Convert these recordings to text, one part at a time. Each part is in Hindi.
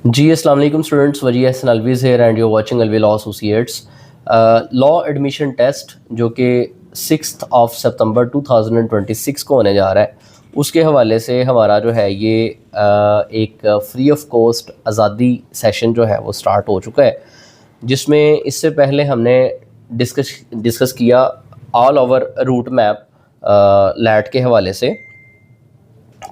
जी अस्सलाम वालेकुम students, Wajih Hassan Alvi's here and you watching Alvi law associates. Law admission test जो कि 6 सितंबर 2026 को होने जा रहा है, उसके हवाले से हमारा जो है ये एक फ्री ऑफ कॉस्ट आज़ादी सेशन जो है वो स्टार्ट हो चुका है, जिसमें इससे पहले हमने डिस्कस किया ऑल ओवर रूट मैप लैट के हवाले से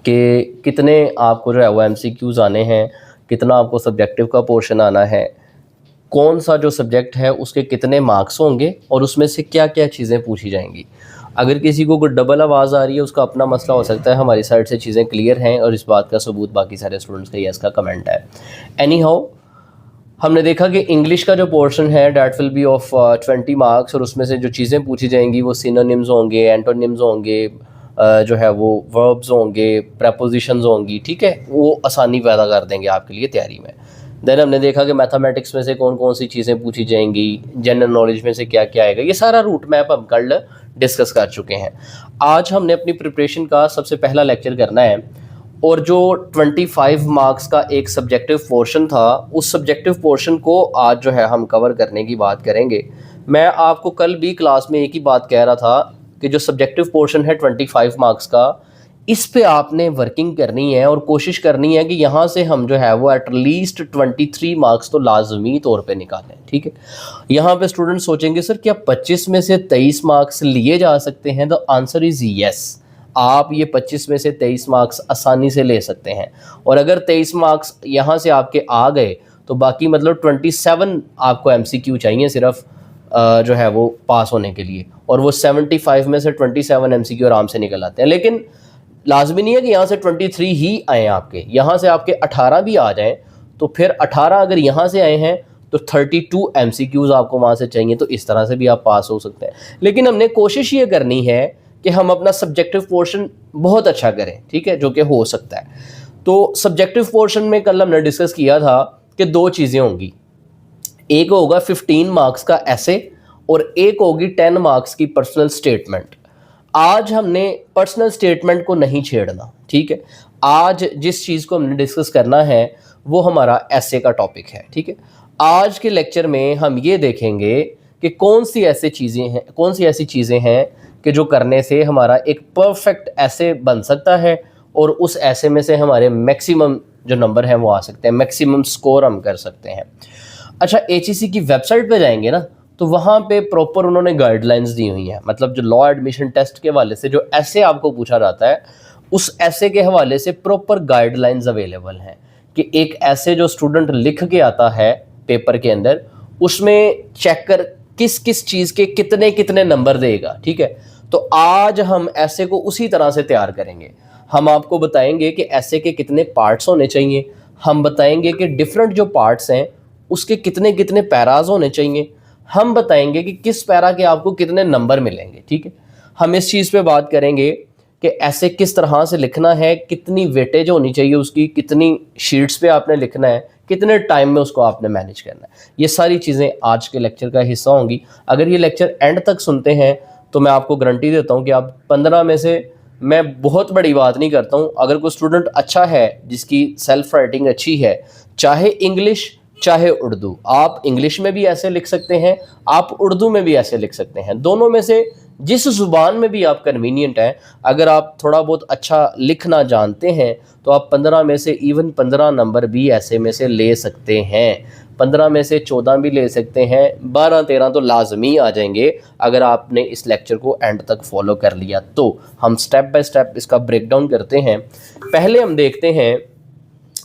कि कितने आपको जो है वो MCQs आने हैं, कितना आपको सब्जेक्टिव का पोर्शन आना है, कौन सा जो सब्जेक्ट है उसके कितने मार्क्स होंगे और उसमें से क्या क्या चीज़ें पूछी जाएंगी। अगर किसी को कोई डबल आवाज़ आ रही है उसका अपना मसला हो सकता है, हमारी साइड से चीज़ें क्लियर हैं और इस बात का सबूत बाकी सारे स्टूडेंट्स का यस का कमेंट है। एनी हाउ, हमने देखा कि इंग्लिश का जो पोर्शन है that will be of 20 marks और उसमें से जो चीज़ें पूछी जाएंगी वो सिनोनिम्स होंगे, एंटोनिम्स होंगे, जो है वो वर्ब्स होंगे, प्रेपोजिशंस होंगी। ठीक है, वो आसानी पैदा कर देंगे आपके लिए तैयारी में। देन हमने देखा कि मैथमेटिक्स में से कौन कौन सी चीज़ें पूछी जाएंगी, जनरल नॉलेज में से क्या क्या आएगा, ये सारा रूट मैप हम कल डिस्कस कर चुके हैं। आज हमने अपनी प्रिपरेशन का सबसे पहला लेक्चर करना है और जो 25 मार्क्स का एक सब्जेक्टिव पोर्शन था, उस सब्जेक्टिव पोर्शन को आज जो है हम कवर करने की बात करेंगे। मैं आपको कल भी क्लास में एक ही बात कह रहा था कि जो सब्जेक्टिव पोर्शन है 25 मार्क्स का, इस पे आपने वर्किंग करनी है और कोशिश करनी है कि यहाँ से हम जो है वो एटलीस्ट 23 मार्क्स तो लाजमी तौर पे निकालें। ठीक है, यहाँ पे स्टूडेंट सोचेंगे सर क्या 25 में से 23 मार्क्स लिए जा सकते हैं? The answer is yes. आप ये 25 में से 23 मार्क्स आसानी से ले सकते हैं और अगर 23 मार्क्स यहाँ से आपके आ गए तो बाकी मतलब 27 आपको MCQ चाहिए सिर्फ जो है वो पास होने के लिए, और वो 75 में से 27 MCQ आराम से निकल आते हैं। लेकिन लाजमी नहीं है कि यहाँ से 23 ही आए, आपके यहाँ से आपके 18 भी आ जाएं तो फिर 18 अगर यहाँ से आए हैं तो 32 MCQs आपको वहाँ से चाहिए, तो इस तरह से भी आप पास हो सकते हैं। लेकिन हमने कोशिश ये करनी है कि हम अपना सब्जेक्टिव पोर्शन बहुत अच्छा करें, ठीक है, जो कि हो सकता है। तो सब्जेक्टिव पोर्शन में कल हमने डिस्कस किया था कि दो चीज़ें होंगी, एक होगा 15 मार्क्स का ऐसे और एक होगी 10 मार्क्स की पर्सनल स्टेटमेंट। आज हमने पर्सनल स्टेटमेंट को नहीं छेड़ना, ठीक है। आज जिस चीज़ को हमने डिस्कस करना है वो हमारा ऐसे का टॉपिक है, ठीक है। आज के लेक्चर में हम ये देखेंगे कि कौन सी ऐसी चीज़ें हैं कि जो करने से हमारा एक परफेक्ट ऐसे बन सकता है और उस ऐसे में से हमारे मैक्सिमम जो नंबर हैं वो आ सकते हैं, मैक्सिमम स्कोर हम कर सकते हैं। अच्छा, HEC की वेबसाइट पे जाएंगे ना तो वहाँ पे प्रॉपर उन्होंने गाइडलाइंस दी हुई हैं, मतलब जो लॉ एडमिशन टेस्ट के हवाले से जो ऐसे आपको पूछा जाता है उस ऐसे के हवाले से प्रॉपर गाइडलाइंस अवेलेबल हैं कि एक ऐसे जो स्टूडेंट लिख के आता है पेपर के अंदर, उसमें चेक कर किस किस चीज़ के कितने कितने नंबर देगा। ठीक है, तो आज हम ऐसे को उसी तरह से तैयार करेंगे। हम आपको बताएंगे कि ऐसे के कितने पार्ट्स होने चाहिए, हम बताएंगे कि डिफरेंट जो पार्ट्स हैं उसके कितने कितने पैराज होने चाहिए, हम बताएंगे कि किस पैरा के आपको कितने नंबर मिलेंगे। ठीक है, हम इस चीज़ पे बात करेंगे कि ऐसे किस तरह से लिखना है, कितनी वेटेज होनी चाहिए उसकी, कितनी शीट्स पे आपने लिखना है, कितने टाइम में उसको आपने मैनेज करना है। ये सारी चीज़ें आज के लेक्चर का हिस्सा होंगी। अगर ये लेक्चर एंड तक सुनते हैं तो मैं आपको गारंटी देता हूँ कि आप 15 में से, मैं बहुत बड़ी बात नहीं करता हूँ, अगर कोई स्टूडेंट अच्छा है जिसकी सेल्फ राइटिंग अच्छी है, चाहे इंग्लिश चाहे उर्दू, आप इंग्लिश में भी ऐसे लिख सकते हैं, आप उर्दू में भी ऐसे लिख सकते हैं, दोनों में से जिस ज़ुबान में भी आप कन्वीनियंट हैं, अगर आप थोड़ा बहुत अच्छा लिखना जानते हैं तो आप 15 में से इवन 15 नंबर भी ऐसे में से ले सकते हैं, 15 में से 14 भी ले सकते हैं, 12-13 तो लाजमी आ जाएंगे अगर आपने इस लेक्चर को एंड तक फॉलो कर लिया। तो हम स्टेप बाय स्टेप इसका ब्रेक डाउन करते हैं। पहले हम देखते हैं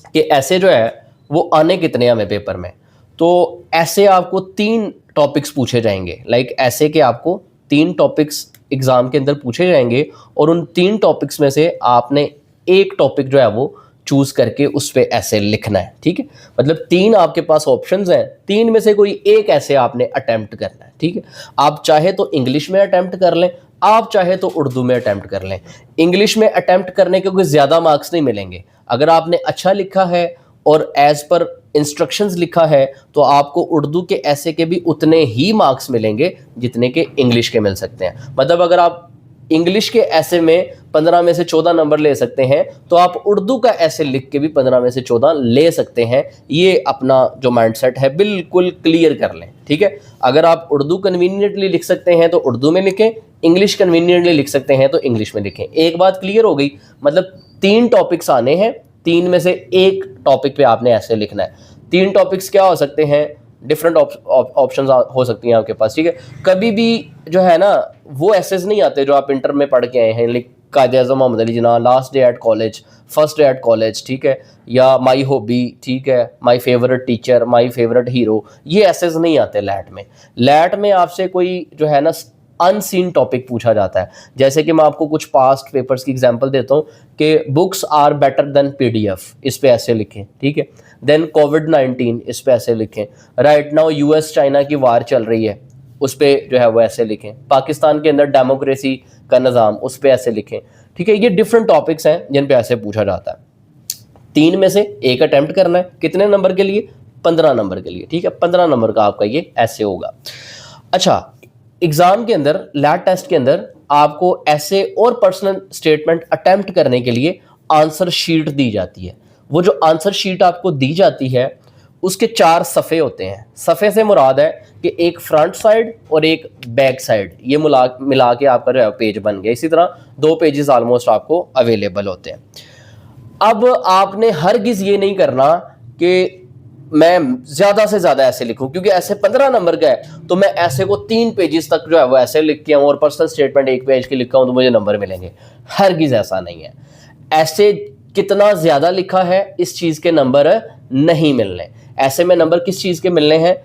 कि ऐसे जो है वो आने कितने हमें पेपर में। तो ऐसे आपको 3 टॉपिक्स पूछे जाएंगे, लाइक ऐसे के आपको 3 टॉपिक्स एग्जाम के अंदर पूछे जाएंगे और उन 3 टॉपिक्स में से आपने एक टॉपिक जो है वो चूज करके उस पर ऐसे लिखना है। ठीक है, मतलब 3 आपके पास ऑप्शंस हैं, 3 में से कोई एक ऐसे आपने अटेम्प्ट करना है। ठीक है, आप चाहे तो इंग्लिश में अटेम्प्ट कर लें, आप चाहे तो उर्दू में अटेम्प्ट कर लें। इंग्लिश में अटेम्प्ट करने के कोई ज़्यादा मार्क्स नहीं मिलेंगे, अगर आपने अच्छा लिखा है और एज पर इंस्ट्रक्शंस लिखा है तो आपको उर्दू के ऐसे के भी उतने ही मार्क्स मिलेंगे जितने के इंग्लिश के मिल सकते हैं। मतलब अगर आप इंग्लिश के ऐसे में 15 में से 14 नंबर ले सकते हैं, तो आप उर्दू का ऐसे लिख के भी 15 में से 14 ले सकते हैं। ये अपना जो माइंडसेट है बिल्कुल क्लियर कर लें, ठीक है। अगर आप उर्दू कन्वीनियंटली लिख सकते हैं तो उर्दू में लिखें, इंग्लिश कन्वीनियंटली लिख सकते हैं तो इंग्लिश में लिखें। एक बात क्लियर हो गई, मतलब 3 टॉपिक्स आने हैं, 3 में से एक टॉपिक पे आपने ऐसे लिखना है। 3 टॉपिक्स क्या हो सकते हैं, डिफरेंट ऑप्शंस हो सकती हैं आपके पास, ठीक है। कभी भी जो है ना वो एसेस नहीं आते जो आप इंटर में पढ़ के आए हैं, like Quaid-e-Azam Mohammad Ali Jinnah, last day at college, first day at college, ठीक है, या माई हॉबी, ठीक है, my favourite teacher, my favourite hero, ये एसेस नहीं आते लैट में। लैट में आपसे कोई जो है ना अनसीन टॉपिक पूछा जाता है। जैसे कि मैं आपको कुछ पास्ट पेपर्स की एग्जांपल देता हूँ कि books are better than PDF, इस पे ऐसे लिखें, ठीक है। देन कोविड-19, इस पे ऐसे लिखें। राइट नाउ यूएस चाइना की वार चल रही है, उस पे जो है वो ऐसे लिखें। पाकिस्तान के अंदर डेमोक्रेसी का निज़ाम, उस पे ऐसे लिखें, ठीक है। ये डिफरेंट टॉपिक्स हैं जिन पे ऐसे पूछा जाता है। 3 में से एक अटेम्प्ट करना है, कितने नंबर के लिए, 15 नंबर के लिए, ठीक है। 15 नंबर का आपका ये ऐसे होगा। अच्छा, एग्जाम के अंदर, लैट टेस्ट के अंदर आपको ऐसे और पर्सनल स्टेटमेंट अटेम्प्ट करने के लिए आंसर शीट दी जाती है। वो जो आंसर शीट आपको दी जाती है उसके 4 सफ़े होते हैं। सफ़े से मुराद है कि एक फ्रंट साइड और एक बैक साइड, ये मिला के आपका जो है पेज बन गया। इसी तरह 2 पेजेस ऑलमोस्ट आपको अवेलेबल होते हैं। अब आपने हरगिज़ ये नहीं करना कि मैं ज़्यादा से ज़्यादा ऐसे लिखूं, क्योंकि ऐसे 15 नंबर का है तो मैं ऐसे को 3 पेजेस तक जो है वो ऐसे लिख के आऊँ और पर्सनल स्टेटमेंट 1 पेज के लिखा हूँ तो मुझे नंबर मिलेंगे। हरगिज़ ऐसा नहीं है। ऐसे कितना ज़्यादा लिखा है इस चीज़ के नंबर नहीं मिलने। ऐसे में नंबर किस चीज़ के मिलने हैं,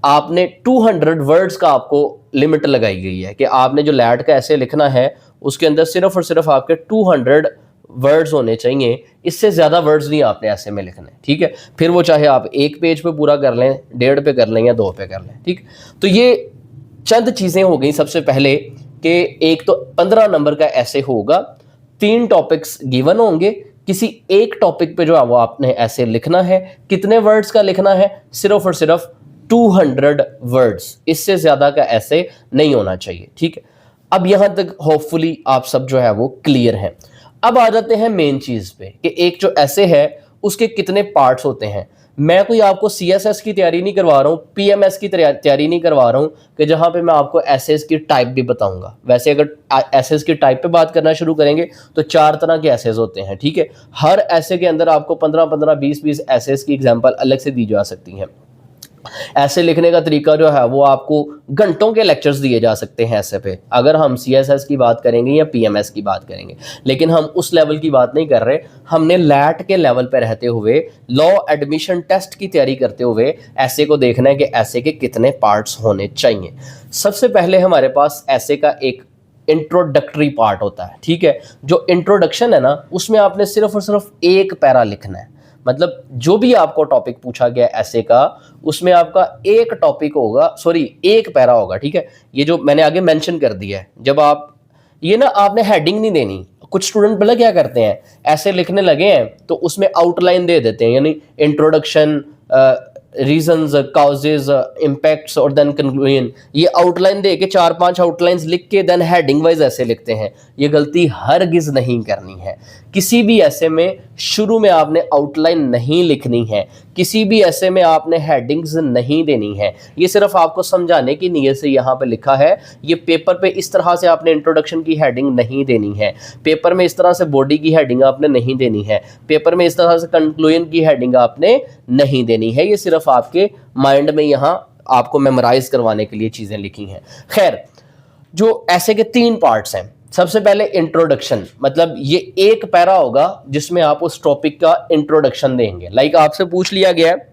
आपने 200 वर्ड्स का आपको लिमिट लगाई गई है कि आपने जो लैट का ऐसे लिखना है उसके अंदर सिर्फ और सिर्फ आपके 200 वर्ड्स होने चाहिए। इससे ज़्यादा वर्ड्स नहीं आपने ऐसे में लिखने, ठीक है। फिर वो चाहे आप 1 पेज पे पूरा कर लें, 1.5 पे कर लें या 2 पे कर लें, ठीक। तो ये चंद चीज़ें हो गई। सबसे पहले कि एक तो 15 नंबर का ऐसे होगा, 3 टॉपिक्स गिवन होंगे, किसी एक टॉपिक पे जो है वो आपने ऐसे लिखना है। कितने वर्ड्स का लिखना है, सिर्फ और सिर्फ 200 वर्ड्स, इससे ज़्यादा का ऐसे नहीं होना चाहिए, ठीक है। अब यहाँ तक होपफुली आप सब जो है वो क्लियर हैं। अब आ जाते हैं मेन चीज़ पे कि एक जो ऐसे है उसके कितने पार्ट्स होते हैं। मैं कोई आपको सीएसएस की तैयारी नहीं करवा रहा हूँ, पीएमएस की तैयारी नहीं करवा रहा हूँ कि जहाँ पे मैं आपको एसेस की टाइप भी बताऊंगा। वैसे अगर एसेस की टाइप पे बात करना शुरू करेंगे तो 4 तरह के एसेस होते हैं, ठीक है। हर ऐसे के अंदर आपको 15-15, 20-20 एसेस की एग्जाम्पल अलग से दी जा सकती हैं। ऐसे लिखने का तरीका जो है वो आपको घंटों के लेक्चर्स दिए जा सकते हैं ऐसे पे, अगर हम सीएसएस की बात करेंगे या पीएमएस की बात करेंगे। लेकिन हम उस लेवल की बात नहीं कर रहे, हमने लैट के लेवल पे रहते हुए, लॉ एडमिशन टेस्ट की तैयारी करते हुए ऐसे को देखना है कि ऐसे के कितने पार्ट्स होने चाहिए। सबसे पहले हमारे पास ऐसे का एक इंट्रोडक्टरी पार्ट होता है, ठीक है। जो इंट्रोडक्शन है ना, उसमें आपने सिर्फ और सिर्फ 1 पैरा लिखना है। मतलब जो भी आपको टॉपिक पूछा गया ऐसे का, उसमें आपका एक टॉपिक होगा, सॉरी 1 पैरा होगा, ठीक है। ये जो मैंने आगे मेंशन कर दिया है, जब आप ये ना आपने हेडिंग नहीं देनी। कुछ स्टूडेंट भला क्या करते हैं, ऐसे लिखने लगे हैं तो उसमें आउटलाइन दे देते हैं, यानी इंट्रोडक्शन, रीजंस, काउजेज, इम्पैक्ट्स और देन कंक्लूजन। ये आउटलाइन दे के 4-5 आउटलाइंस लिख के देन हेडिंग वाइज ऐसे लिखते हैं। ये गलती हरगिज नहीं करनी है। किसी भी ऐसे में शुरू में आपने आउटलाइन नहीं लिखनी है, किसी भी ऐसे में आपने हेडिंग्स नहीं देनी है। ये सिर्फ आपको समझाने की नीयत से यहाँ पे लिखा है। ये पेपर पे इस तरह से आपने इंट्रोडक्शन की हेडिंग नहीं देनी है, पेपर में इस तरह से बॉडी की हेडिंग आपने नहीं देनी है, पेपर में इस तरह से कंक्लूजन की हेडिंग आपने नहीं देनी है। ये सिर्फ आपके माइंड में यहाँ आपको मेमोराइज करवाने के लिए चीज़ें लिखी हैं। खैर, जो ऐसे के 3 पार्ट्स हैं। सबसे पहले इंट्रोडक्शन, मतलब ये 1 पैरा होगा जिसमें आप उस टॉपिक का इंट्रोडक्शन देंगे। लाइक आपसे पूछ लिया गया है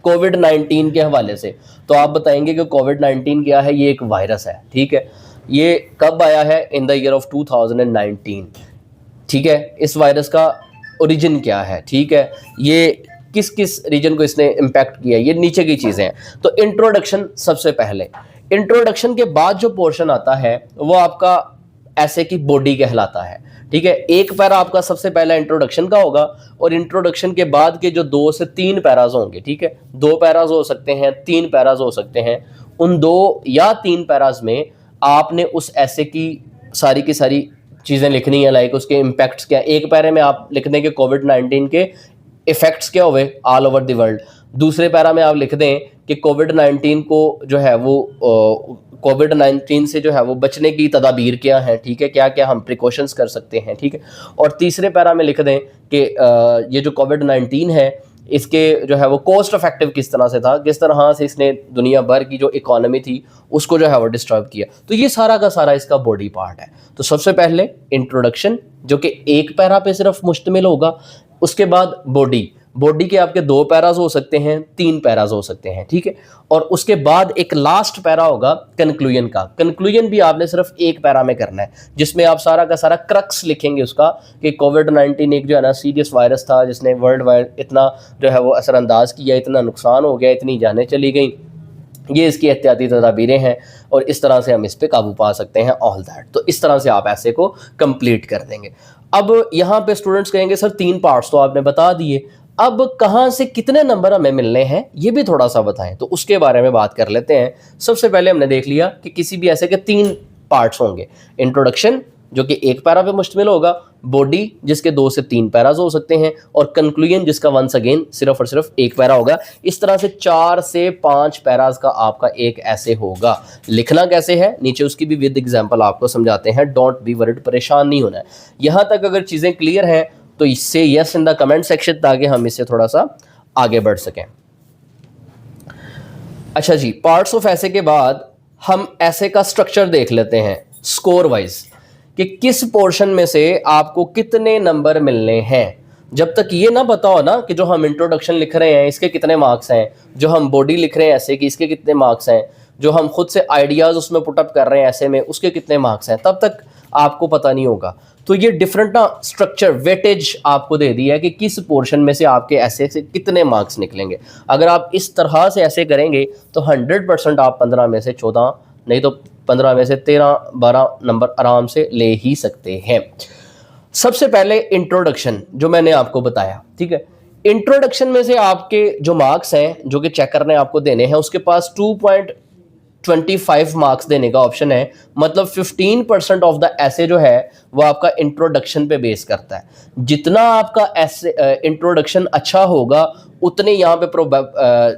कोविड-19 के हवाले से, तो आप बताएंगे कि कोविड-19 क्या है। ये एक वायरस है, ठीक है। ये कब आया है, इन द ईयर ऑफ 2019, ठीक है। इस वायरस का ओरिजिन क्या है, ठीक है। ये किस किस रीजन को इसने इम्पैक्ट किया, ये नीचे की चीज़ें हैं। तो इंट्रोडक्शन सबसे पहले। इंट्रोडक्शन के बाद जो पोर्शन आता है वो आपका ऐसे की बॉडी कहलाता है, ठीक है। 1 पैरा आपका सबसे पहला इंट्रोडक्शन का होगा और इंट्रोडक्शन के बाद के जो 2 से 3 पैराज होंगे, ठीक है। 2 पैराज हो सकते हैं, 3 पैराज हो सकते हैं। उन 2 या 3 पैराज में आपने उस ऐसे की सारी की सारी चीज़ें लिखनी है, लाइक उसके इम्पैक्ट्स क्या, एक पैरे में आप लिख दें कि कोविड-19 के इफ़ेक्ट्स क्या हुए ऑल ओवर द वर्ल्ड, दूसरे पैरा में आप लिख दें कि कोविड-19 को जो है वो कोविड-19 से जो है वो बचने की तदाबीर क्या है, ठीक है, क्या क्या हम प्रिकॉशंस कर सकते हैं, ठीक है, और तीसरे पैरा में लिख दें कि ये जो कोविड-19 है इसके जो है वो कॉस्ट इफेक्टिव किस तरह से था, किस तरह से इसने दुनिया भर की जो इकोनॉमी थी उसको जो है वो डिस्टर्ब किया। तो ये सारा का सारा इसका बॉडी पार्ट है। तो सबसे पहले इंट्रोडक्शन जो कि एक पैरा पे सिर्फ मुश्तमिल होगा, उसके बाद बॉडी, बॉडी के आपके 2 पैराज हो सकते हैं, 3 पैराज हो सकते हैं, ठीक है, और उसके बाद एक लास्ट पैरा होगा कंक्लूजन का। कंक्लूजन भी आपने सिर्फ एक पैरा में करना है, जिसमें आप सारा का सारा क्रक्स लिखेंगे उसका कि कोविड-19 एक जो है ना सीरियस वायरस था जिसने वर्ल्ड वाइड इतना जो है वो असरअंदाज किया, इतना नुकसान हो गया, इतनी जानें चली गई, ये इसकी एहतियाती तदाबीरें हैं और इस तरह से हम इस पर काबू पा सकते हैं, ऑल दैट। तो इस तरह से आप ऐसे को कंप्लीट कर देंगे। अब यहाँ पे स्टूडेंट्स कहेंगे सर 3 पार्ट्स तो आपने बता दिए, अब कहाँ से कितने नंबर हमें मिलने हैं ये भी थोड़ा सा बताएं, तो उसके बारे में बात कर लेते हैं। सबसे पहले हमने देख लिया कि किसी भी ऐसे के 3 पार्ट्स होंगे, इंट्रोडक्शन जो कि एक पैरा पे मुश्तमिल होगा, बॉडी जिसके 2 से 3 पैराज हो सकते हैं, और कंक्लूजन जिसका वंस अगेन सिर्फ और सिर्फ एक पैरा होगा। इस तरह से 4 से 5 पैराज का आपका एक ऐसे होगा। लिखना कैसे है नीचे उसकी भी विद एग्जांपल आपको समझाते हैं, डोंट बी वरीड, परेशान नहीं होना है। यहाँ तक अगर चीज़ें क्लियर हैं तो इससे yes in the comment section ताकि हम इससे थोड़ा सा आगे बढ़ सकें। अच्छा जी, पार्ट्स ऑफ ऐसे के बाद हम ऐसे का स्ट्रक्चर देख लेते हैं स्कोर वाइज कि किस पोर्शन में से आपको कितने नंबर मिलने हैं। जब तक ये ना पता हो ना कि जो हम इंट्रोडक्शन लिख रहे हैं इसके कितने मार्क्स हैं, जो हम बॉडी लिख रहे हैं ऐसे की इसके कितने मार्क्स हैं, जो हम खुद से आइडियाज़ उसमें पुटअप कर रहे हैं ऐसे में उसके कितने मार्क्स हैं, तब तक आपको पता नहीं होगा। तो ये डिफरेंट ना स्ट्रक्चर वेटेज आपको दे दिया है कि किस पोर्शन में से आपके ऐसे से कितने मार्क्स निकलेंगे। अगर आप इस तरह से ऐसे करेंगे तो 100% आप 15 में से 14 नहीं तो 15 में से 13-12 नंबर आराम से ले ही सकते हैं। सबसे पहले इंट्रोडक्शन जो मैंने आपको बताया, ठीक है, इंट्रोडक्शन में से आपके जो मार्क्स हैं जो कि चेकर ने आपको देने हैं उसके पास 2.25 मार्क्स देने का ऑप्शन है। मतलब 15% ऑफ द ऐसे जो है वो आपका इंट्रोडक्शन पे बेस करता है। जितना आपका ऐसे इंट्रोडक्शन अच्छा होगा उतने यहाँ पे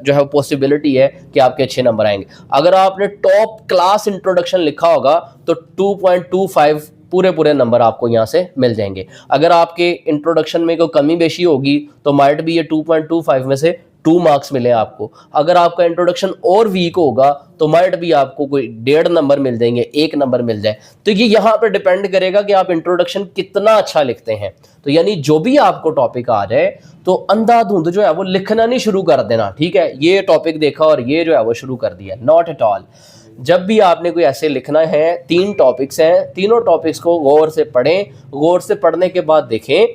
जो है पॉसिबिलिटी है कि आपके अच्छे नंबर आएंगे। अगर आपने टॉप क्लास इंट्रोडक्शन लिखा होगा तो 2.25 पूरे नंबर आपको यहाँ से मिल जाएंगे। अगर आपके इंट्रोडक्शन में कोई कमी बेशी होगी तो माइट भी ये 2.25 में से 2 मार्क्स मिले आपको। अगर आपका इंट्रोडक्शन और वीक होगा तो माइट भी आपको कोई 1.5 नंबर मिल जाएंगे, 1 नंबर मिल जाए। तो ये यहाँ पे डिपेंड करेगा कि आप इंट्रोडक्शन कितना अच्छा लिखते हैं। तो यानी जो भी आपको टॉपिक आ जाए तो अंधाधुंध जो है वो लिखना नहीं शुरू कर देना, ठीक है, ये टॉपिक देखा और ये जो है वो शुरू कर दिया, नॉट एट ऑल। जब भी आपने कोई ऐसे लिखना है, 3 टॉपिक्स हैं, तीनों टॉपिक्स को गौर से पढ़ें। गौर से पढ़ने के बाद देखें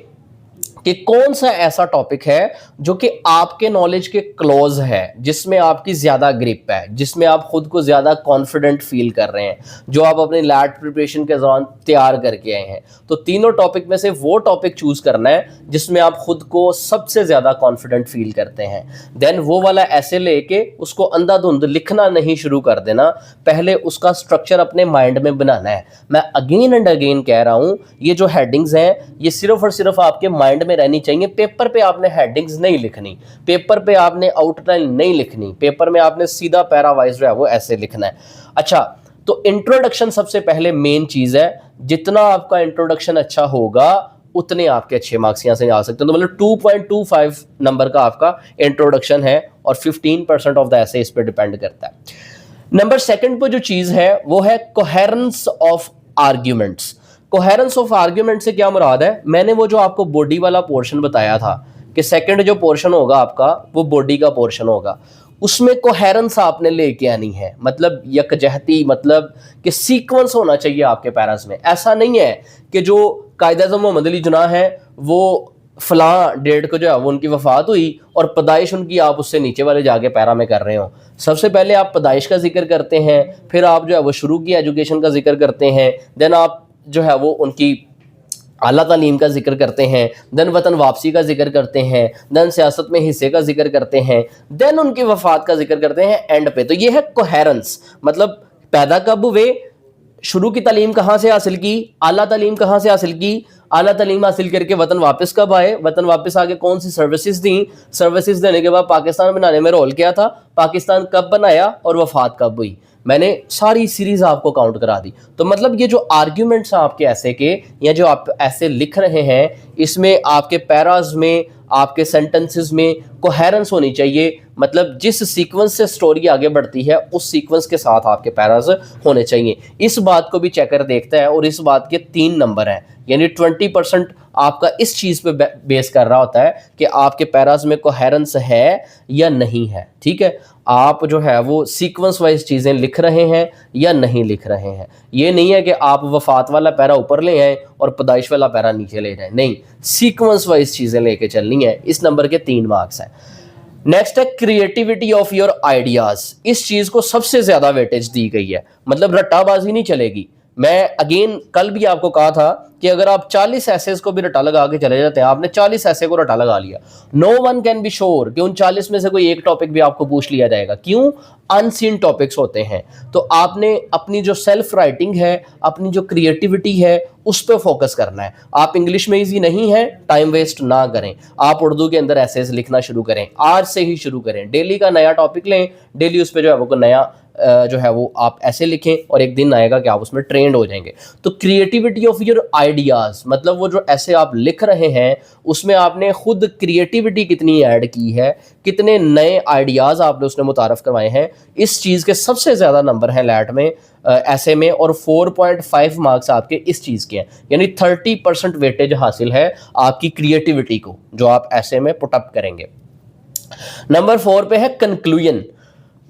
कि कौन सा ऐसा टॉपिक है जो कि आपके नॉलेज के क्लोज है, जिसमें आपकी ज्यादा ग्रिप है, जिसमें आप खुद को ज्यादा कॉन्फिडेंट फील कर रहे हैं, जो आप अपने लैट प्रिपरेशन के दौरान तैयार करके आए हैं। तो तीनों टॉपिक में से वो टॉपिक चूज करना है जिसमें आप खुद को सबसे ज्यादा कॉन्फिडेंट फील करते हैं। देन वो वाला ऐसे लेके उसको अंधाधुंध लिखना नहीं शुरू कर देना, पहले उसका स्ट्रक्चर अपने माइंड में बनाना है। मैं अगेन एंड अगेन कह रहा हूं, ये जो हेडिंग्स हैं ये सिर्फ और सिर्फ आपके माइंड में रहनी चाहिए। पेपर पे आपने हेडिंग्स नहीं लिखनी, पेपर पे आपने आउटलाइन नहीं लिखनी, पेपर में आपने सीधा पैरावाइज जो है वो ऐसे लिखना है। अच्छा, तो इंट्रोडक्शन सबसे पहले मेन चीज है। जितना आपका इंट्रोडक्शन अच्छा होगा उतने आपके अच्छे मार्क्स यहाँ से आ सकते हैं। तो मतलब 2.25 नंबर का आपका इंट्रोडक्शन है और 15% ऑफ द ऐसे इस पर डिपेंड करता है। नंबर 2 पर जो चीज है वो है coherence of arguments. Coherence of argument से क्या मुराद है, मैंने वो जो आपको बॉडी वाला पोर्शन बताया था कि सेकंड जो पोर्शन होगा आपका वो बॉडी का पोर्शन होगा, उसमें कोहेरेंस आपने लेके आनी है। मतलब यकजहती, मतलब कि सीक्वेंस होना चाहिए आपके पैरास में। ऐसा नहीं है कि जो कायद-ए-आज़म मोहम्मद अली जिन्नाह है वो फलां डेट को जो है वो उनकी वफात हुई और पैदाइश उनकी आप उससे नीचे वाले जाके पैरा में कर रहे हो। सबसे पहले आप पैदाइश का जिक्र करते हैं, फिर आप जो है वो शुरू की एजुकेशन का जिक्र करते हैं, देन आप जो है वो उनकी आला तालीम का जिक्र करते हैं, देन वतन वापसी का जिक्र करते हैं, देन सियासत में हिस्से का जिक्र करते हैं, देन उनकी वफात का जिक्र करते हैं एंड पे। तो ये है कोहेरेंस, मतलब पैदा कब हुए, शुरू की तालीम कहाँ से हासिल की, आला तालीम कहाँ से हासिल की, आला तालीम हासिल करके वतन वापस कब आए, वतन वापस आके कौन सी सर्विसेज दी, सर्विसेज देने के बाद पाकिस्तान बनाने में रोल क्या था, पाकिस्तान कब बनाया और वफात कब हुई। मैंने सारी सीरीज आपको काउंट करा दी। तो मतलब ये जो आर्ग्यूमेंट्स हैं आपके ऐसे के, या जो आप ऐसे लिख रहे हैं, इसमें आपके पैराज में, आपके सेंटेंसेस में कोहेरेंस होनी चाहिए। मतलब जिस सीक्वेंस से स्टोरी आगे बढ़ती है उस सीक्वेंस के साथ आपके पैराज होने चाहिए। इस बात को भी चेकर देखता है और इस बात के 3 नंबर हैं, यानी 20% आपका इस चीज़ पे बेस कर रहा होता है कि आपके पैराज में कोहेरेंस है या नहीं है। ठीक है, आप जो है वो सीक्वेंस वाइज चीज़ें लिख रहे हैं या नहीं लिख रहे हैं। ये नहीं है कि आप वफात वाला पैरा ऊपर ले आए और पैदाइश वाला पैरा नीचे ले जाए, नहीं, सीक्वेंस वाइज चीज़ें लेके चलनी है। इस नंबर के 3 मार्क्स हैं। नेक्स्ट है क्रिएटिविटी ऑफ योर आइडियाज। इस चीज को सबसे ज्यादा वेटेज दी गई है, मतलब रट्टाबाजी नहीं चलेगी। मैं अगेन कल भी आपको कहा था कि अगर आप 40 एसेस को भी रट्टा लगा के चले जाते हैं, आपने 40 ऐसे को रट्टा लगा लिया, no one can be sure कि उन 40 में से कोई एक टॉपिक भी आपको पूछ लिया जाएगा। क्यों? अनसीन टॉपिक्स होते हैं। तो आपने अपनी जो सेल्फ राइटिंग है, अपनी जो क्रिएटिविटी है, उस पर फोकस करना है। आप इंग्लिश में इजी नहीं है, टाइम वेस्ट ना करें, आप उर्दू के अंदर एसेस लिखना शुरू करें, आज से ही शुरू करें। डेली का नया टॉपिक लें, डेली उस पर जो है वो नया जो है वो आप ऐसे लिखें और एक दिन आएगा कि आप उसमें ट्रेंड हो जाएंगे। तो क्रिएटिविटी ऑफ योर आइडियाज, मतलब वो जो ऐसे आप लिख रहे हैं उसमें आपने खुद क्रिएटिविटी कितनी ऐड की है, कितने नए आइडियाज आपने उसने मुतारफ करवाए हैं। इस चीज़ के सबसे ज़्यादा नंबर हैं लैट में, ऐसे में, और 4.5 मार्क्स आपके इस चीज़ के हैं, यानी 30% वेटेज हासिल है आपकी क्रिएटिविटी को जो आप ऐसे में पुटअप करेंगे। नंबर 4 पे है कंक्लूजन,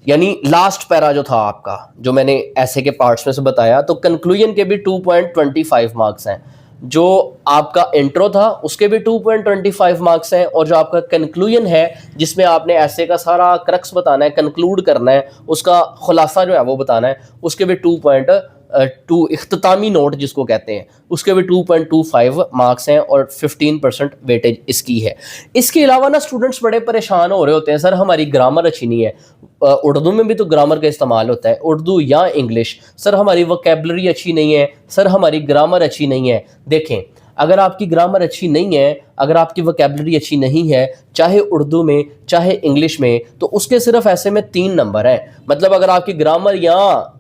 यानी लास्ट पैरा जो था आपका, जो मैंने ऐसे के पार्ट्स में से बताया। तो कंक्लूजन के भी 2.25 मार्क्स हैं। जो आपका इंट्रो था उसके भी 2.25 मार्क्स हैं, और जो आपका कंक्लूजन है जिसमें आपने ऐसे का सारा क्रक्स बताना है, कंक्लूड करना है, उसका खुलासा जो है वो बताना है, उसके भी 2.2 इख्तितामी नोट जिसको कहते हैं, उसके भी 2.25 मार्क्स हैं और 15% वेटेज इसकी है। इसके अलावा ना स्टूडेंट्स बड़े परेशान हो रहे होते हैं, सर हमारी ग्रामर अच्छी नहीं है। उर्दू में भी तो ग्रामर का इस्तेमाल होता है, उर्दू या इंग्लिश। सर हमारी वोकैबुलरी अच्छी नहीं है, सर हमारी ग्रामर अच्छी नहीं है। देखें, अगर आपकी ग्रामर अच्छी नहीं है, अगर आपकी वोकैबुलरी अच्छी नहीं है, चाहे उर्दू में चाहे इंग्लिश में, तो उसके सिर्फ ऐसे में 3 नंबर हैं। मतलब अगर आपकी ग्रामर या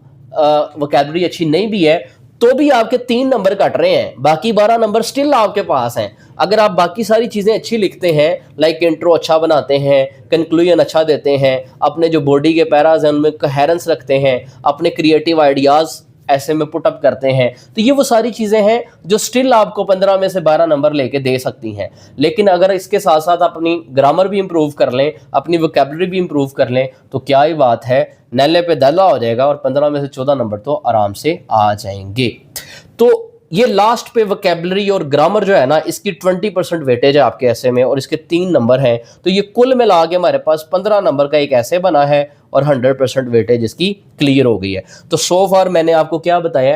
वोकैबुलरी अच्छी नहीं भी है तो भी आपके 3 नंबर कट रहे हैं, बाकी 12 नंबर स्टिल आपके पास हैं। अगर आप बाकी सारी चीज़ें अच्छी लिखते हैं, लाइक इंट्रो अच्छा बनाते हैं, कंक्लूजन अच्छा देते हैं, अपने जो बॉडी के पैराज हैं उनमें कोहेरेंस रखते हैं, अपने क्रिएटिव आइडियाज़ ऐसे में पुटअप करते हैं, तो ये वो सारी चीज़ें हैं जो स्टिल आपको 15 में से 12 नंबर लेके दे सकती हैं। लेकिन अगर इसके साथ साथ अपनी ग्रामर भी इंप्रूव कर लें, अपनी वोकैबुलरी भी इंप्रूव कर लें, तो क्या ही बात है, नल्ले पे दल्ला हो जाएगा और 15 में से 14 नंबर तो आराम से आ जाएंगे। तो ये लास्ट पे वोकैबुलरी और ग्रामर जो है ना, इसकी 20% वेटेज है आपके ऐसे में, और इसके 3 नंबर हैं। तो ये कुल मिला के हमारे पास 15 नंबर का एक ऐसे बना है और 100% वेटेज इसकी क्लियर हो गई है। तो सो फार मैंने आपको क्या बताया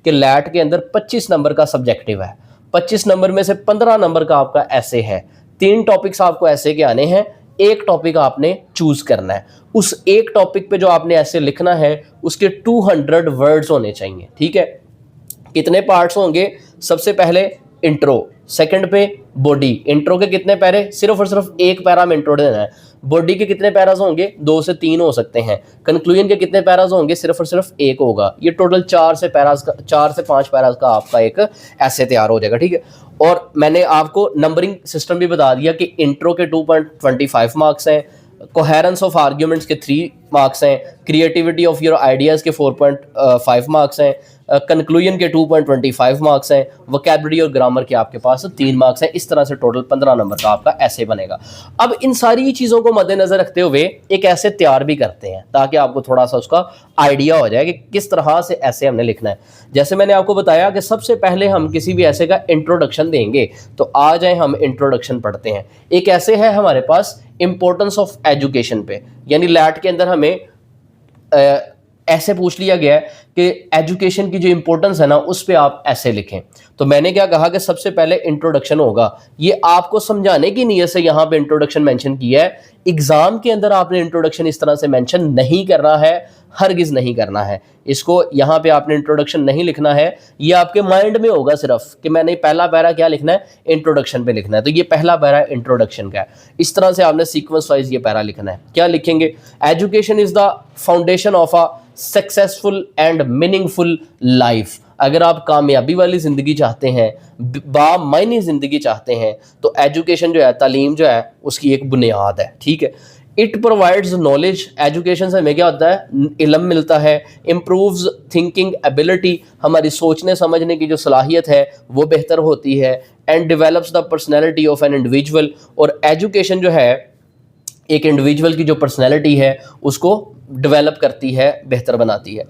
कि लैट के अंदर 25 नंबर का सब्जेक्टिव है, 25 नंबर में से 15 नंबर का आपका ऐसे है। 3 टॉपिक्स आपको ऐसे के आने हैं, एक टॉपिक आपने चूज करना है। उस एक टॉपिक पे जो आपने ऐसे लिखना है उसके 200 वर्ड्स होने चाहिए। ठीक है, कितने पार्ट्स होंगे? सबसे पहले इंट्रो, सेकंड पे बॉडी। इंट्रो के कितने पैरे? सिर्फ और सिर्फ एक पैरा में इंट्रो देना है। बॉडी के कितने पैराज होंगे? 2 से 3 हो सकते हैं। कंक्लूजन के कितने पैराज होंगे? सिर्फ और सिर्फ एक होगा। ये टोटल 4 से 5 पैराज का आपका एक ऐसे तैयार हो जाएगा। ठीक है, और मैंने आपको नंबरिंग सिस्टम भी बता दिया कि इंट्रो के 2.25 मार्क्स हैं, कोहेरेंस ऑफ आर्ग्यूमेंट्स के 3 मार्क्स हैं, क्रिएटिविटी ऑफ योर आइडियाज़ के 4.5 मार्क्स हैं, कंक्लूजन के 2.25 मार्क्स हैं, वोकैबुलरी और ग्रामर के आपके पास 3 मार्क्स हैं। इस तरह से टोटल 15 नंबर का आपका ऐसे बनेगा। अब इन सारी चीज़ों को मद्देनजर रखते हुए एक ऐसे तैयार भी करते हैं ताकि आपको थोड़ा सा उसका आइडिया हो जाए कि किस तरह से ऐसे हमने लिखना है। जैसे मैंने आपको बताया कि सबसे पहले हम किसी भी ऐसे का इंट्रोडक्शन देंगे, तो आ जाए हम इंट्रोडक्शन पढ़ते हैं। एक ऐसे है हमारे पास इंपॉर्टेंस ऑफ एजुकेशन पे, यानी लैट के अंदर हमें ऐसे पूछ लिया गया है कि एजुकेशन की जो इंपॉर्टेंस है ना उस पे आप ऐसे लिखें। तो मैंने क्या कहा कि सबसे पहले इंट्रोडक्शन होगा। ये आपको समझाने की नीयत से यहाँ पे इंट्रोडक्शन मेंशन किया है। एग्जाम के अंदर आपने इंट्रोडक्शन इस तरह से मेंशन नहीं करना है। हरगिज़ नहीं करना है। इसको यहाँ पे आपने इंट्रोडक्शन नहीं लिखना है, ये आपके माइंड में होगा सिर्फ कि मैंने पहला पैरा क्या लिखना है, इंट्रोडक्शन पे लिखना है, तो ये पहला पैरा इंट्रोडक्शन का है। इस तरह से आपने सीक्वेंस वाइज ये पैरा लिखना है। क्या लिखेंगे, education is the foundation of a successful and meaningful life. अगर आप कामयाबी वाली ज़िंदगी चाहते हैं, बामायनी ज़िंदगी चाहते हैं, तो एजुकेशन जो है, तालीम जो है, उसकी एक बुनियाद है। ठीक है, इट प्रोवाइड्स नॉलेज, एजुकेशन से हमें क्या होता है, इल्म मिलता है। इम्प्रूव्स थिंकिंग एबिलिटी, हमारी सोचने समझने की जो सलाहियत है वो बेहतर होती है। And develops the personality of an individual, और एजुकेशन जो है एक इंडिविजुअल की जो पर्सनैलिटी है उसको डेवलप करती है, बेहतर बनाती है।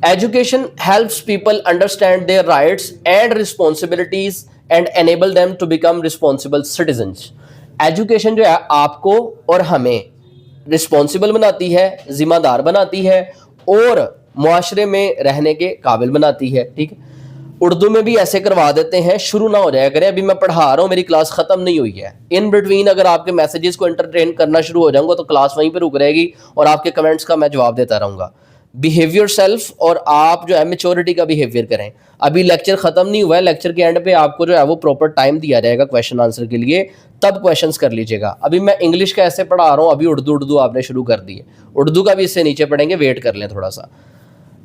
Education helps people understand their rights and responsibilities and enable them to become responsible citizens. Education जो है आपको और हमें रिस्पॉन्सिबल बनाती है, जिम्मेदार बनाती है, और मुआशरे में रहने के काबिल बनाती है। ठीक है, उर्दू में भी ऐसे करवा देते हैं, शुरू ना हो जाया करें, अभी मैं पढ़ा रहा हूँ, मेरी क्लास खत्म नहीं हुई है। इन बिटवीन अगर आपके मैसेजेस को एंटरटेन करना शुरू हो जाऊंगा तो क्लास वहीं पे रुक रहेगी और आपके कमेंट्स का मैं जवाब देता रहूँगा। बिहेवियर सेल्फ, और आप जो है मेच्योरिटी का बिहेवियर करें। अभी लेक्चर खत्म नहीं हुआ है, लेक्चर के एंड पे आपको जो है वो प्रॉपर टाइम दिया जाएगा क्वेश्चन आंसर के लिए, तब क्वेश्चंस कर लीजिएगा। अभी मैं इंग्लिश का ऐसे पढ़ा रहा हूँ, अभी उर्दू आपने शुरू कर दी है, उर्दू का भी इससे नीचे पढ़ेंगे, वेट कर लें थोड़ा सा।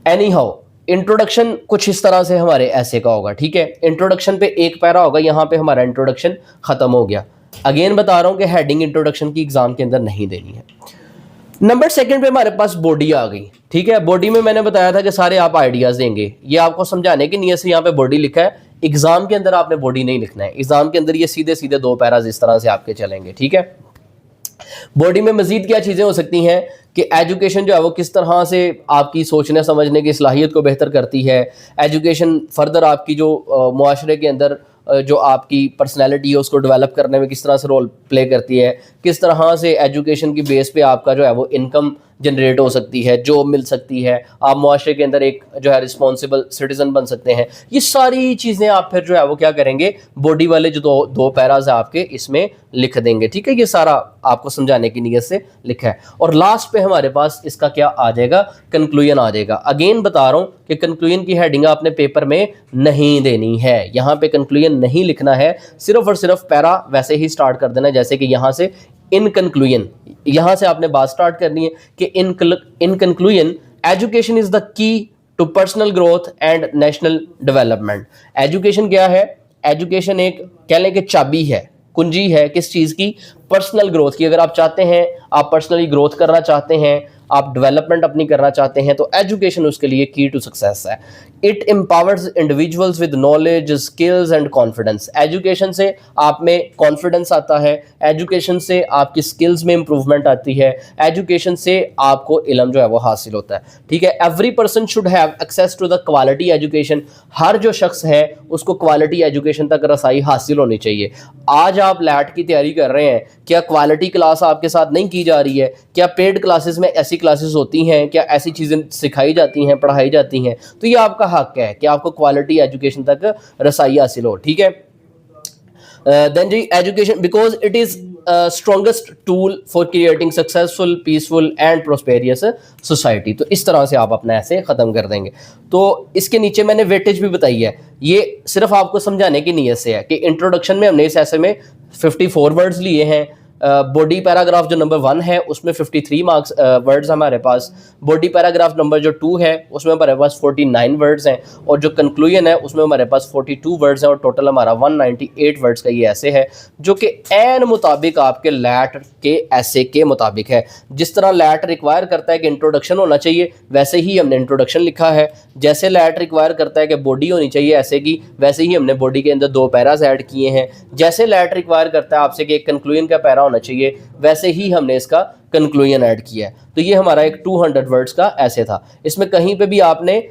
एनी हाउ, इंट्रोडक्शन कुछ इस तरह से हमारे ऐसे का होगा। ठीक है, इंट्रोडक्शन पे एक पैरा होगा, यहाँ पे हमारा इंट्रोडक्शन खत्म हो गया। अगेन बता रहा हूँ कि हेडिंग इंट्रोडक्शन की एग्जाम के अंदर नहीं देनी है। नंबर सेकंड पे हमारे पास बॉडी आ गई। ठीक है, बॉडी में मैंने बताया था कि सारे आप आइडियाज देंगे, ये आपको समझाने की नीयत से यहाँ पे बॉडी लिखा है। एग्जाम के अंदर आपने बॉडी नहीं लिखना है, एग्जाम के अंदर ये सीधे सीधे दो पैराज इस तरह से आपके चलेंगे। ठीक है, बॉडी में मजीद क्या चीज़ें हो सकती हैं कि एजुकेशन जो है वो किस तरह से आपकी सोचने समझने की सलाहियत को बेहतर करती है। एजुकेशन फर्दर आपकी जो मुआशरे के अंदर जो आपकी पर्सनैलिटी है उसको डेवलप करने में किस तरह से रोल प्ले करती है, किस तरह से एजुकेशन की बेस पे आपका जो है वो इनकम जनरेट हो सकती है, जॉब मिल सकती है, आप मुआशरे के अंदर एक जो है रिस्पॉन्सिबल सिटीजन बन सकते हैं। ये सारी चीज़ें आप फिर जो है वो क्या करेंगे, बॉडी वाले जो दो पैराज है आपके इसमें लिख देंगे। ठीक है, ये सारा आपको समझाने की नीयत से लिखा है। और लास्ट पे हमारे पास इसका क्या आ जाएगा, कंक्लूजन आ जाएगा। अगेन बता रहा हूँ कि कंक्लूजन की हेडिंग आपने पेपर में नहीं देनी है, यहाँ पे कंक्लूजन नहीं लिखना है, सिर्फ और सिर्फ पैरा वैसे ही स्टार्ट कर देना है जैसे कि यहाँ से इन कंक्लूजन, यहाँ से आपने बात स्टार्ट करनी है कि in conclusion education is the key to personal growth and national development. Education क्या है, एजुकेशन एक कह लें कि चाबी है, कुंजी है, किस चीज़ की, पर्सनल ग्रोथ की। अगर आप चाहते हैं, आप पर्सनली ग्रोथ करना चाहते हैं, आप डेवलपमेंट अपनी करना चाहते हैं, तो एजुकेशन उसके लिए की टू सक्सेस है। It empowers individuals with knowledge, skills and confidence. Education से आप में कॉन्फिडेंस आता है, एजुकेशन से आपकी स्किल्स में इंप्रूवमेंट आती है, एजुकेशन से आपको इल्म जो है वो हासिल होता है। ठीक है, every person should have access to the quality education. हर जो शख्स है उसको क्वालिटी एजुकेशन तक रसाई हासिल होनी चाहिए। आज आप लैट की तैयारी कर रहे हैं, क्या क्वालिटी क्लास आपके साथ नहीं की जा रही है? क्या पेड क्लासेस में ऐसी क्लासेस होती हैं, क्या ऐसी चीज़ें सिखाई जाती हैं, पढ़ाई जाती हैं? तो ये आपका हक है कि आपको क्वालिटी एजुकेशन तक रसाई हासिल हो। ठीक है, देन जी education because it is strongest tool for creating successful, peaceful and prosperous society. तो इस तरह से आप अपना ऐसे ख़त्म कर देंगे। तो इसके नीचे मैंने वेटेज भी बताई है, ये सिर्फ आपको समझाने की नीयत से है कि इंट्रोडक्शन में हमने इस ऐसे में 54 वर्ड्स लिए हैं। बॉडी पैराग्राफ जो नंबर 1 है उसमें 53 मार्क्स वर्ड्स हमारे पास। बॉडी पैराग्राफ नंबर जो 2 है उसमें हमारे पास 49 वर्ड्स हैं, और जो कंक्लूजन है उसमें हमारे पास 42 वर्ड्स हैं, और टोटल हमारा 198 वर्ड्स का ये ऐसे है, जो कि एन मुताबिक आपके लैट के ऐसे के मुताबिक है। जिस तरह लैट रिक्वायर करता है कि इंट्रोडक्शन होना चाहिए, वैसे ही हमने इंट्रोडक्शन लिखा है। जैसे लैट रिक्वायर करता है कि बॉडी होनी चाहिए ऐसे की, वैसे ही हमने बॉडी के अंदर 2 पैराज ऐड किए हैं। जैसे लैट रिक्वायर करता है आपसे कि एक कंक्लूजन का पैरा होना चाहिए, वैसे ही हमने इसका कंक्लूजन ऐड किया है। तो ये हमारा एक 200 वर्ड्स का ऐसे था। इसमें कहीं पे भी आपने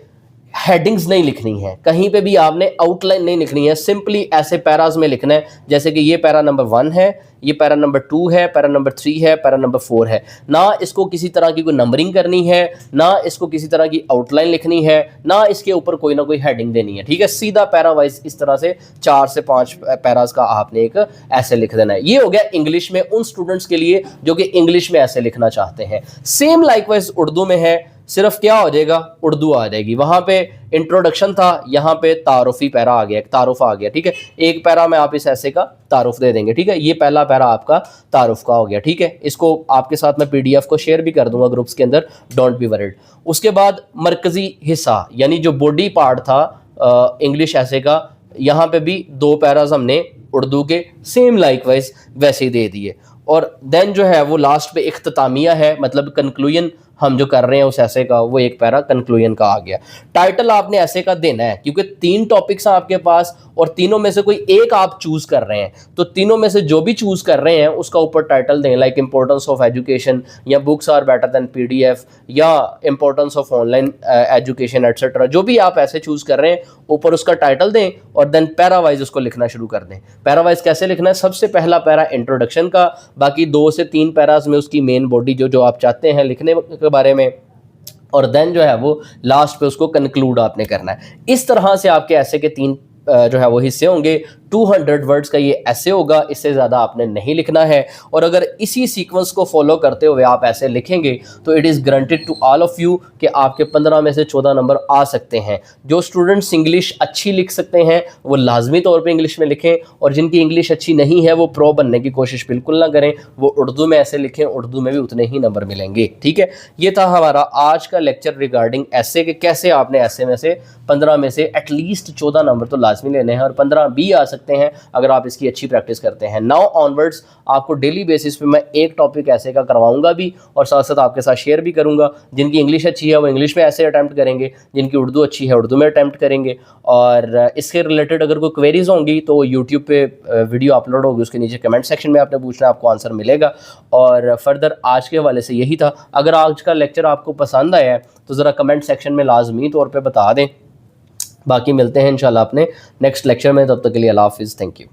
हेडिंग्स नहीं लिखनी है, कहीं पे भी आपने आउटलाइन नहीं लिखनी है, सिंपली ऐसे पैराज में लिखना है जैसे कि ये पैरा नंबर 1 है, ये पैरा नंबर 2 है, पैरा नंबर 3 है, पैरा नंबर 4 है। ना इसको किसी तरह की कोई नंबरिंग करनी है, ना इसको किसी तरह की आउटलाइन लिखनी है, ना इसके ऊपर कोई ना कोई हेडिंग देनी है। ठीक है, सीधा पैरा वाइज इस तरह से 4 से 5 पैराज का आपने एक ऐसे लिख देना है। ये हो गया इंग्लिश में उन स्टूडेंट्स के लिए जो कि इंग्लिश में ऐसे लिखना चाहते हैं। सेम लाइकवाइज उर्दू में है, सिर्फ क्या हो जाएगा, उर्दू आ जाएगी। वहाँ पे इंट्रोडक्शन था, यहाँ पे तारुफी पैरा आ गया, एक तारुफ आ गया, ठीक है। एक पैरा में आप इस ऐसे का तारुफ दे देंगे, ठीक है। ये पहला पैरा आपका तारुफ का हो गया, ठीक है। इसको आपके साथ मैं PDF को शेयर भी कर दूंगा ग्रुप्स के अंदर, डोंट बी वरीड। उसके बाद मरकजी हिस्सा यानी जो बॉडी पार्ट था इंग्लिश ऐसे का, यहाँ पे भी 2 पैराज हमने उर्दू के सेम लाइकवाइज वैसे ही दे दिए। और देन जो है वो लास्ट पे इख्तितामिया है, मतलब कंक्लूजन हम जो कर रहे हैं उस ऐसे का, वो एक पैरा कंक्लूजन का आ गया। टाइटल आपने ऐसे का देना है क्योंकि 3 टॉपिक्स हैं आपके पास और तीनों में से कोई एक आप चूज कर रहे हैं, तो तीनों में से जो भी चूज कर रहे हैं उसका ऊपर टाइटल दें, लाइक इंपॉर्टेंस ऑफ एजुकेशन या books are better than PDF या importance of online education etcetera. जो भी आप ऐसे चूज कर रहे हैं ऊपर उसका टाइटल दें और देन पैरावाइज उसको लिखना शुरू कर दें। पैरावाइज कैसे लिखना है, सबसे पहला पैरा इंट्रोडक्शन का, बाकी 2 से 3 पैराज में उसकी मेन बॉडी जो आप चाहते हैं लिखने के बारे में, और देन जो है वो लास्ट पे उसको कंक्लूड आपने करना है। इस तरह से आपके ऐसे के 3 जो है वो हिस्से होंगे। 200 वर्ड्स का ये ऐसे होगा, इससे ज़्यादा आपने नहीं लिखना है। और अगर इसी सीक्वेंस को फॉलो करते हुए आप ऐसे लिखेंगे तो it is guaranteed to all of you कि आपके 15 में से 14 नंबर आ सकते हैं। जो स्टूडेंट्स इंग्लिश अच्छी लिख सकते हैं वो लाजमी तौर पे इंग्लिश में लिखें, और जिनकी इंग्लिश अच्छी नहीं है वो प्रो बनने की कोशिश बिल्कुल ना करें, वो उर्दू में ऐसे लिखें, उर्दू में भी उतने ही नंबर मिलेंगे, ठीक है। ये था हमारा आज का लेक्चर रिगार्डिंग ऐसे के कैसे आपने ऐसे में से 15 में से एटलीस्ट 14 नंबर तो लाजमी लेने हैं, और 15 भी आ सकते हैं अगर आप इसकी अच्छी प्रैक्टिस करते हैं। नाउ ऑनवर्ड्स आपको डेली बेसिस पे मैं एक टॉपिक ऐसे का करवाऊंगा भी और साथ साथ आपके साथ शेयर भी करूंगा। जिनकी इंग्लिश अच्छी है वो इंग्लिश में ऐसे अटैम्प्ट करेंगे, जिनकी उर्दू अच्छी है उर्दू में अटैम्प्ट करेंगे। और इसके रिलेटेड अगर कोई क्वेरीज होंगी तो यूट्यूब पे वीडियो अपलोड होगी, उसके नीचे कमेंट सेक्शन में आपने पूछना, आपको आंसर मिलेगा। और फर्दर आज के हवाले से यही था। अगर आज का लेक्चर आपको पसंद आया है तो ज़रा कमेंट सेक्शन में लाजमी तौर पर बता दें। बाकी मिलते हैं इंशाल्लाह अपने नेक्स्ट लेक्चर में, तब तक के लिए अल्लाह हाफिज़, थैंक यू।